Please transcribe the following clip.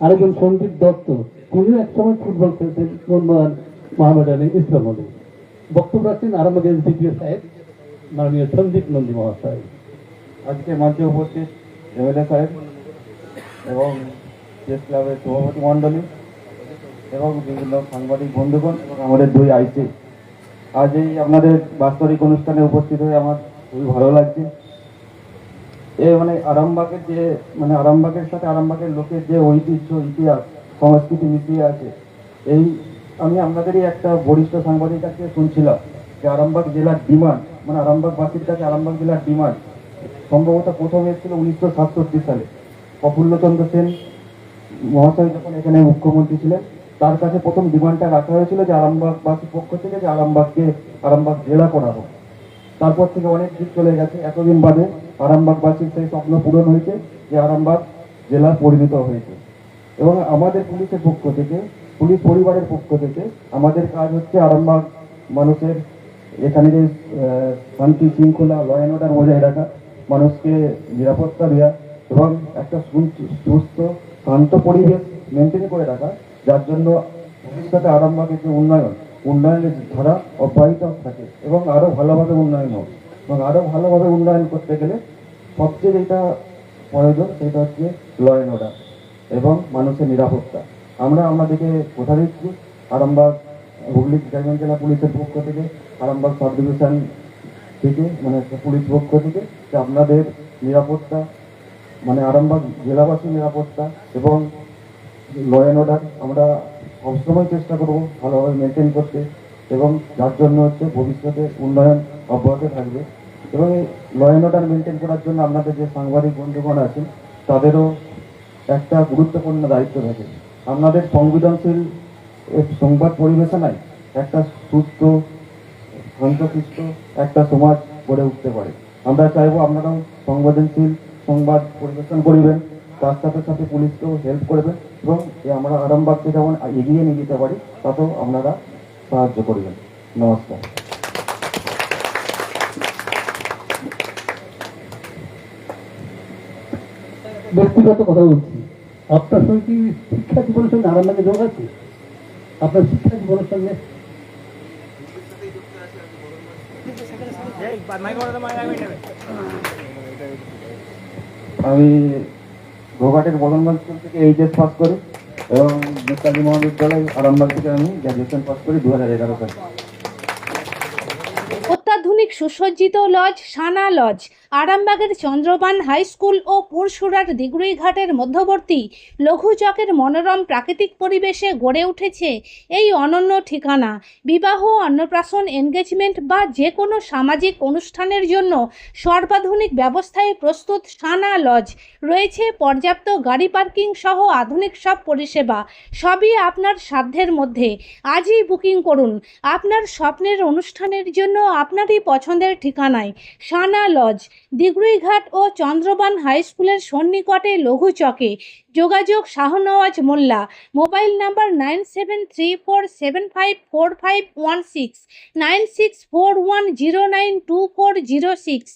আরেকজন সঞ্জিত দত্ত, তিনিও একসময় ফুটবল খেলতেন মোহনবাগান মহামেডানে ইসলামলে। বক্তব্য রাখছেন আরামবাগের বিপিও সাহেব মাননীয় সন্দীপ নন্দী মহাশয়। আজকে মঞ্চে উপস্থিত এমএলএ সাহেব এবং প্রেস ক্লাবের সভাপতি মণ্ডলী এবং বিভিন্ন সাংবাদিক বন্ধুগণ এবং আমাদের দুই আইসি, আজ এই আপনাদের বাস্তবিক অনুষ্ঠানে উপস্থিত হয়ে আমার খুবই ভালো লাগছে। আরামবাগের যে আরামবাগের সাথে আরামবাগের লোকের যে ঐতিহ্য, ইতিহাস, সংস্কৃতি মিশিয়ে আছে, এই আমি আপনাদেরই একটা বরিষ্ঠ সাংবাদিক কাছে শুনছিলাম যে আরামবাগ জেলার ডিমান্ড, আরামবাগবাসীর কাছে আরামবাগ জেলার ডিমান্ড সম্ভবত প্রথম এসেছিল 1967 সালে। প্রফুল্লচন্দ্র সেন মহাশয় যখন এখানে মুখ্যমন্ত্রী ছিলেন, তার কাছে প্রথম ডিমান্ডটা রাখা হয়েছিল যে আরামবাগবাসীর পক্ষ থেকে যে আরামবাগ জেলা করা হোক। তারপর থেকে অনেক দিক চলে গেছে, এতদিন বাদে আরামবাগবাসীর সেই স্বপ্ন পূরণ হয়েছে যে আরামবাগ জেলা পরিণত হয়েছে। এবং আমাদের পুলিশের পক্ষ থেকে, পুলিশ পরিবারের পক্ষ থেকে আমাদের কাজ হচ্ছে আরামবাগ মানুষের এখানে যে শান্তি শৃঙ্খলা, ল অ্যান্ড অর্ডার বজায় রাখা, মানুষকে নিরাপত্তা দেওয়া এবং একটা সুস্থ শান্ত পরিবেশ মেনটেন করে রাখা, যার জন্য ভবিষ্যতে আরামবাগের যে উন্নয়নের ধারা অব্যাহত থাকে এবং আরও ভালোভাবে উন্নয়ন হোক। এবং আরও ভালোভাবে উন্নয়ন করতে গেলে সবচেয়ে যেটা প্রয়োজন সেটা হচ্ছে ল অ্যান্ড অর্ডার এবং মানুষের নিরাপত্তা। আমরা আপনাদেরকে কথা দিচ্ছি আরামবাগ হুগলি ডিপার্টমেন্ট জেলা পুলিশের পক্ষ থেকে, আরামবাগ সাব ডিভিশন থেকে, পুলিশ পক্ষ থেকে, যে আপনাদের নিরাপত্তা, আরামবাগ জেলাবাসীর নিরাপত্তা এবং ল অ্যান্ড অর্ডার আমরা সবসময় চেষ্টা করবো ভালোভাবে মেনটেন করতে, এবং যার জন্য হচ্ছে ভবিষ্যতে উন্নয়ন অব্যাহত থাকবে। এবং এই ল অ্যান্ড অর্ডার মেনটেন করার জন্য আপনাদের যে সাংবাদিক বন্ধুগণ আছেন তাদেরও একটা গুরুত্বপূর্ণ দায়িত্ব থাকে। আপনাদের সংবেদনশীল সংবাদ পরিবেশনায় একটা সুস্থ, শান্তশিষ্ট একটা সমাজ গড়ে উঠতে পারে। আমরা চাইবো আপনারাও সংবেদনশীল সংবাদ পরিবেশন করবেন, তার সাথে সাথে পুলিশকেও হেল্প করবেন এবং আমরা আরামবাগকে যেমন এগিয়ে নিয়ে যেতে পারি তাতেও আপনারা সাহায্য করবেন। নমস্কার। ব্যক্তিগত কথা বলছি, আপনার সঙ্গে কি শিক্ষা জীবনের সঙ্গে আরামবাগে যোগ আছে? আপনার শিক্ষা জীবনের সঙ্গে আমি ঘোঘাটের বদনগঞ্জ স্কুল থেকে এইচএস পাস করি এবং নেতাজি মহাবিদ্যালয় আরামবাগ থেকে আমি গ্র্যাজুয়েশন পাস করি 2011 সালে। অত্যাধুনিক সুসজ্জিত লজ সানা লজ আরামবাগের চন্দ্রবান হাই স্কুল ও পুরসুরার দিগুড়িঘাটের মধ্যবর্তী লঘু চকের মনোরম প্রাকৃতিক পরিবেশে গড়ে উঠেছে এই অনন্য ঠিকানা। বিবাহ, অন্নপ্রাশন, এনগেজমেন্ট বা যে কোনো সামাজিক অনুষ্ঠানের জন্য সর্বাধুনিক ব্যবস্থায় প্রস্তুত সানা লজ। রয়েছে পর্যাপ্ত গাড়ি পার্কিং সহ আধুনিক সব পরিষেবা, সবই আপনার সাধ্যের মধ্যে। আজই বুকিং করুন আপনার স্বপ্নের অনুষ্ঠানের জন্য আপনারই পছন্দের ঠিকানায়। সানা লজ, দিগুড়িঘাট ও চন্দ্রবান হাই স্কুলের সন্নিকটে লঘু চকে। যোগাযোগ শাহনওয়াজ মোল্লা, মোবাইল নাম্বার 9734754516, 9641092406।